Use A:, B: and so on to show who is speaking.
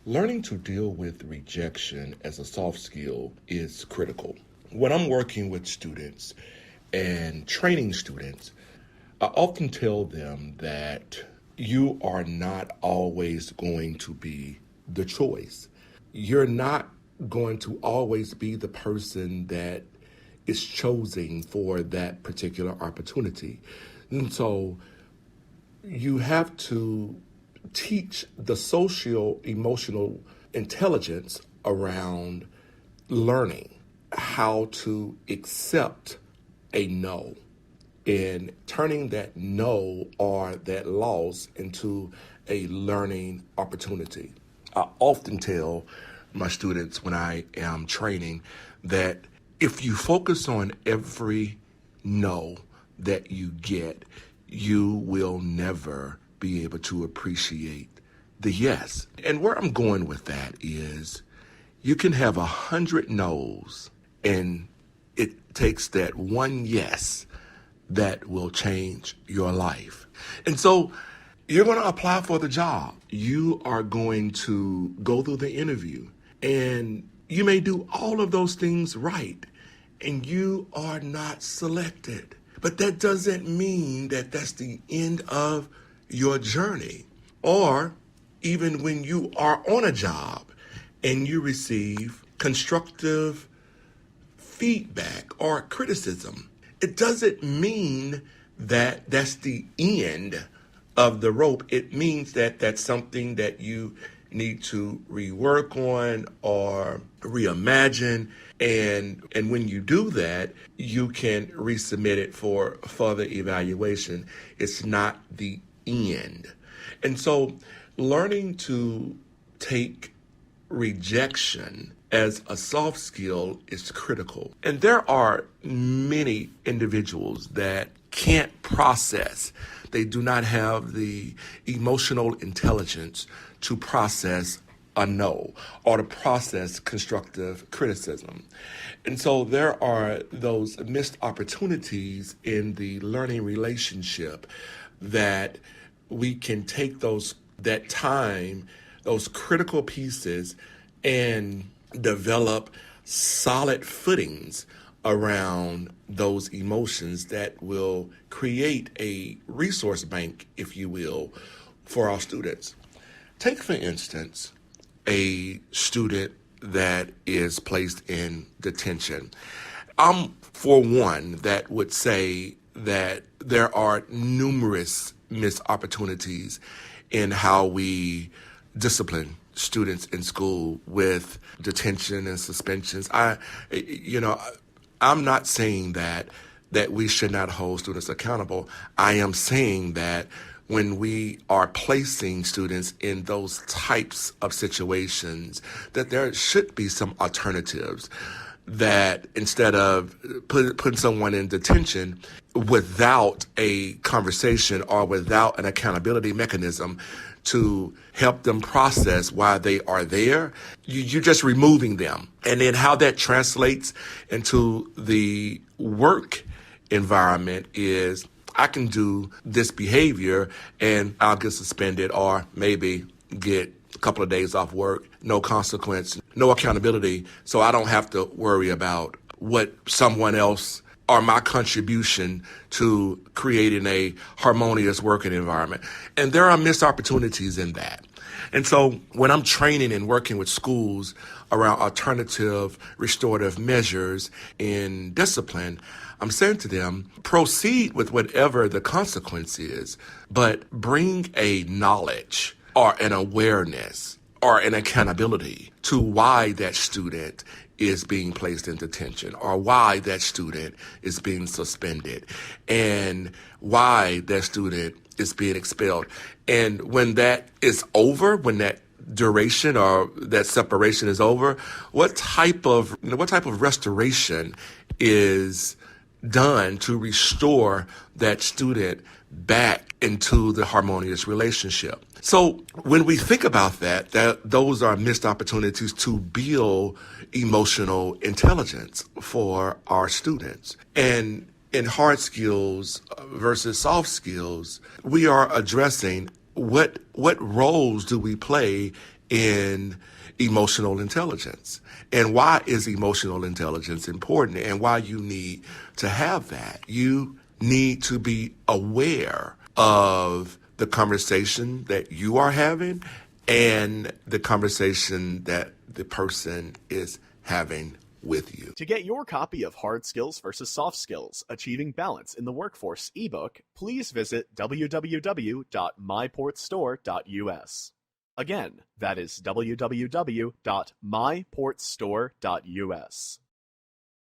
A: Learning to deal with rejection as a soft skill is critical. When I'm working with students and training students, I often tell them that you are not always going to be the choice. You're not going to always be the person that is chosen for that particular opportunity. And so you have to teach the social emotional intelligence around learning how to accept a no and turning that no or that loss into a learning opportunity. I often tell my students when I am training that if you focus on every no that you get, you will never be able to appreciate the yes. And where I'm going with that is you can have 100 no's and it takes that one yes that will change your life. And so you're going to apply for the job. You are going to go through the interview and you may do all of those things right and you are not selected. But that doesn't mean that that's the end of your journey. Or even when you are on a job and you receive constructive feedback or criticism, it doesn't mean that that's the end of the rope. It means that that's something that you need to rework on or reimagine. And when you do that, you can resubmit it for further evaluation. It's not the end. And so learning to take rejection as a soft skill is critical. And there are many individuals that can't process. They do not have the emotional intelligence to process a no or to process constructive criticism. And so there are those missed opportunities in the learning relationship that we can take that time, those critical pieces, and develop solid footings around those emotions that will create a resource bank, if you will, for our students. Take, for instance, a student that is placed in detention. I'm, for one, that would say that there are numerous missed opportunities in how we discipline students in school with detention and suspensions. I'm not saying that we should not hold students accountable. I am saying that when we are placing students in those types of situations, that there should be some alternatives, that instead of putting someone in detention without a conversation or without an accountability mechanism to help them process why they are there, you're just removing them. And then how that translates into the work environment is I can do this behavior and I'll get suspended or maybe get a couple of days off work, no consequence, no accountability, so I don't have to worry about what someone else or my contribution to creating a harmonious working environment. And there are missed opportunities in that. And so when I'm training and working with schools around alternative restorative measures in discipline, I'm saying to them, proceed with whatever the consequence is, but bring a knowledge or an awareness or an accountability to why that student is being placed in detention or why that student is being suspended and why that student is being expelled. And when that is over, when that duration or that separation is over, what type of restoration is done to restore that student back into the harmonious relationship? So when we think about that those are missed opportunities to build emotional intelligence for our students. And in hard skills versus soft skills, we are addressing what roles do we play in emotional intelligence. And why is emotional intelligence important and why you need to have that? You need to be aware of the conversation that you are having and the conversation that the person is having with you.
B: To get your copy of Hard Skills versus Soft Skills, Achieving Balance in the Workforce ebook, please visit www.myportstore.us. Again, that is www.myportstore.us.